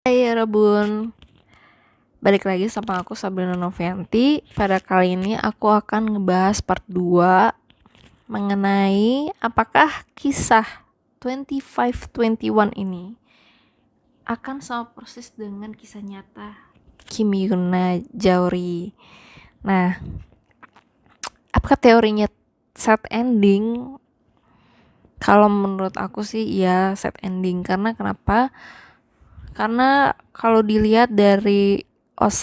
Hai Rebun, balik lagi sama aku Sabrina Novianti. Pada kali ini aku akan ngebahas part 2 mengenai apakah kisah 2521 ini akan sama persis dengan kisah nyata Kim Yuna Jaori. Nah, apakah teorinya sad ending? Kalau menurut aku sih ya sad ending. Karena kenapa? Karena kalau dilihat dari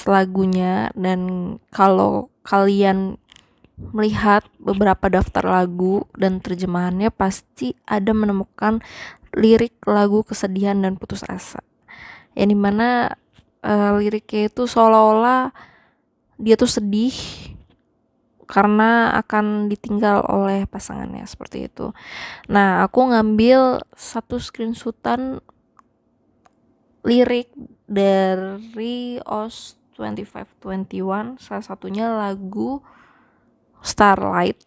lagunya dan kalau kalian melihat beberapa daftar lagu dan terjemahannya pasti ada menemukan lirik lagu kesedihan dan putus asa. Yang dimana liriknya itu seolah-olah dia tuh sedih karena akan ditinggal oleh pasangannya seperti itu. Nah, aku ngambil satu screenshotan lirik dari OS 2521, salah satunya lagu Starlight.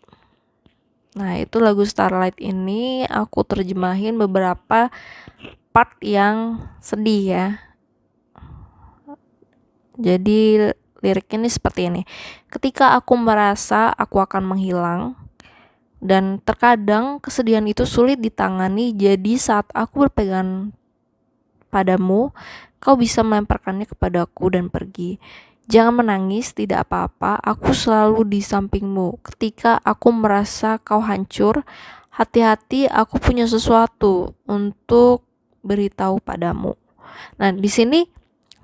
Nah, itu lagu Starlight ini aku terjemahin beberapa part yang sedih ya. Jadi liriknya ini seperti ini. Ketika aku merasa aku akan menghilang dan terkadang kesedihan itu sulit ditangani, jadi saat aku berpegang padamu, kau bisa melemparkannya kepadaku dan pergi. Jangan menangis, tidak apa-apa, aku selalu di sampingmu. Ketika aku merasa kau hancur, hati-hati, aku punya sesuatu untuk beritahu padamu. Nah, di sini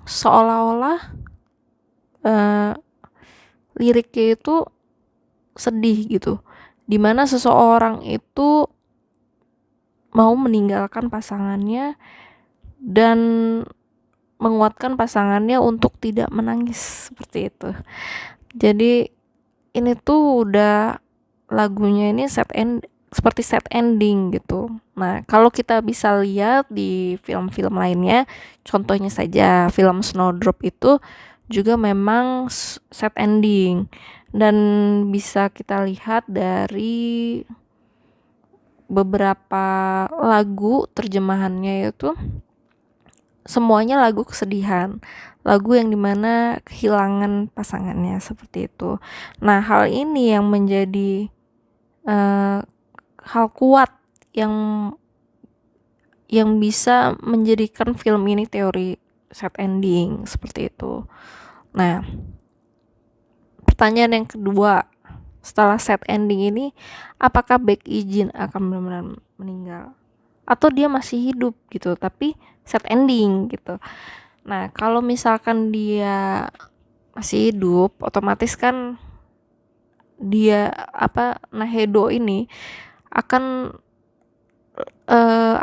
seolah-olah liriknya itu sedih gitu. Dimana seseorang itu mau meninggalkan pasangannya dan menguatkan pasangannya untuk tidak menangis seperti itu. Jadi ini tuh udah lagunya ini seperti set ending gitu. Nah, kalau kita bisa lihat di film-film lainnya, contohnya saja film Snowdrop itu juga memang set ending dan bisa kita lihat dari beberapa lagu terjemahannya itu semuanya lagu kesedihan, lagu yang dimana kehilangan pasangannya seperti itu. Nah, hal ini yang menjadi hal kuat yang bisa menjadikan film ini teori sad ending seperti itu. Nah, pertanyaan yang kedua, setelah sad ending ini, apakah Becky Jean akan benar-benar meninggal atau dia masih hidup gitu tapi sad ending gitu. Nah, kalau misalkan dia masih hidup, otomatis kan dia Nahedo ini akan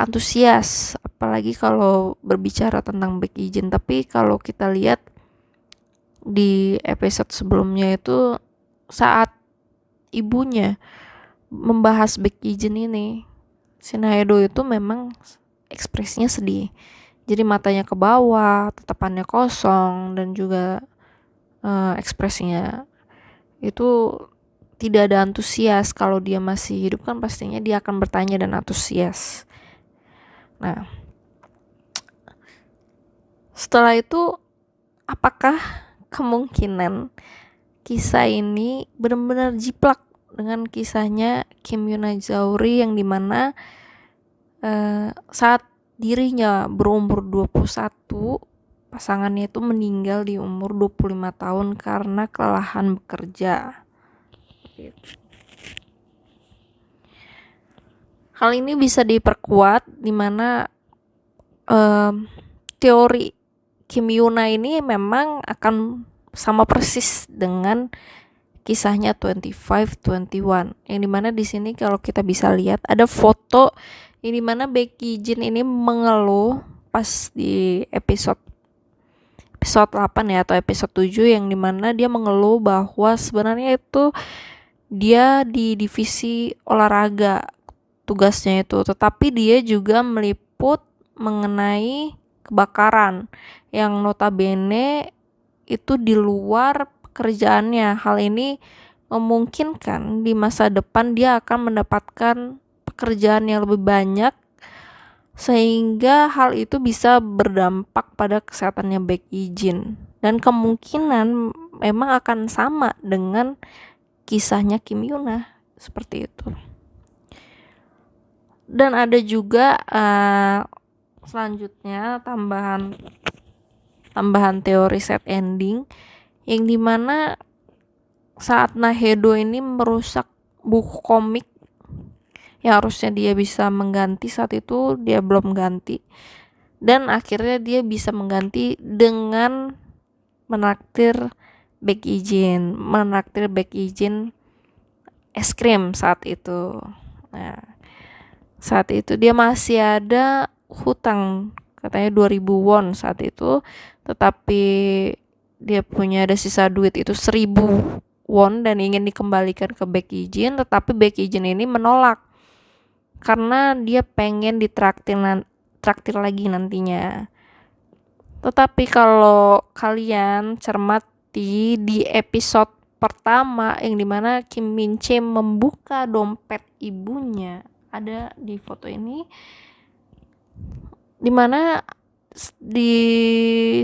antusias, apalagi kalau berbicara tentang Becky Jean. Tapi kalau kita lihat di episode sebelumnya itu saat ibunya membahas Becky Jean ini, si Nahedo itu memang ekspresinya sedih. Jadi matanya ke bawah, tatapannya kosong, dan juga ekspresinya itu tidak ada antusias. Kalau dia masih hidup kan pastinya dia akan bertanya dan antusias. Nah, setelah itu apakah kemungkinan kisah ini benar-benar jiplak dengan kisahnya Kim Yuna Jaori yang dimana saat dirinya berumur 21, pasangannya itu meninggal di umur 25 tahun karena kelelahan bekerja. Hal ini bisa diperkuat di mana teori Kim Yuna ini memang akan sama persis dengan kisahnya 2521, yang dimana di sini kalau kita bisa lihat ada foto yang dimana Becky Jean ini mengeluh pas di episode 8 ya, atau episode 7, yang dimana dia mengeluh bahwa sebenarnya itu dia di divisi olahraga tugasnya itu, tetapi dia juga meliput mengenai kebakaran yang notabene itu di luar pekerjaannya. Hal ini memungkinkan di masa depan dia akan mendapatkan pekerjaan yang lebih banyak sehingga hal itu bisa berdampak pada kesehatannya Baek Ijin, dan kemungkinan memang akan sama dengan kisahnya Kim Yuna seperti itu. Dan ada juga selanjutnya tambahan teori set ending, yang dimana saat Nahedo ini merusak buku komik yang harusnya dia bisa mengganti, saat itu dia belum ganti, dan akhirnya dia bisa mengganti dengan menraktir Baek Ijin es krim saat itu. Nah, saat itu dia masih ada hutang katanya 2000 won saat itu, tetapi dia punya ada sisa duit itu 1000 won dan ingin dikembalikan ke Baek Ijin, tetapi Baek Ijin ini menolak karena dia pengen traktir lagi nantinya. Tetapi kalau kalian cermati di episode pertama yang dimana Kim Min Chae membuka dompet ibunya, ada di foto ini, dimana di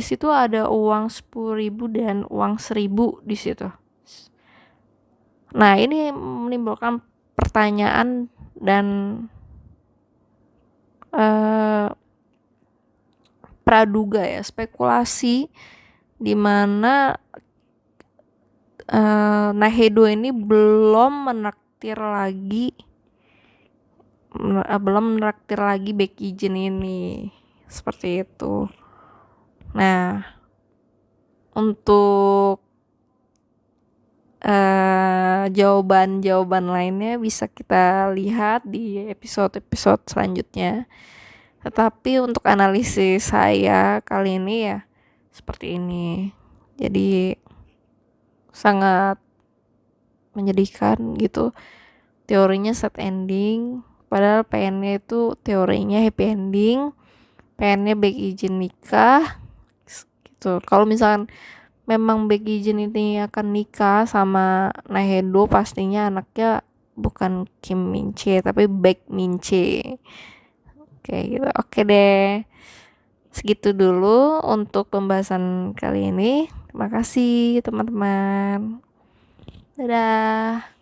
situ ada uang 10.000 dan uang 1.000 di situ. Nah, ini menimbulkan pertanyaan dan praduga ya, spekulasi, di mana Nahedo ini belum menraktir lagi Baek Ijin ini, seperti itu. Nah, untuk jawaban lainnya bisa kita lihat di episode selanjutnya. Tetapi untuk analisis saya kali ini ya seperti ini. Jadi sangat menyedihkan gitu. Teorinya sad ending, padahal pengennya itu teorinya happy ending. Pengennya Baek Ijin nikah gitu. Kalau misalkan memang Baek Ijin ini akan nikah sama Nahedo, pastinya anaknya bukan Kim Min Chae tapi Baek Min Chae. Oke gitu. Oke deh. Segitu dulu untuk pembahasan kali ini. Terima kasih teman-teman. Dadah.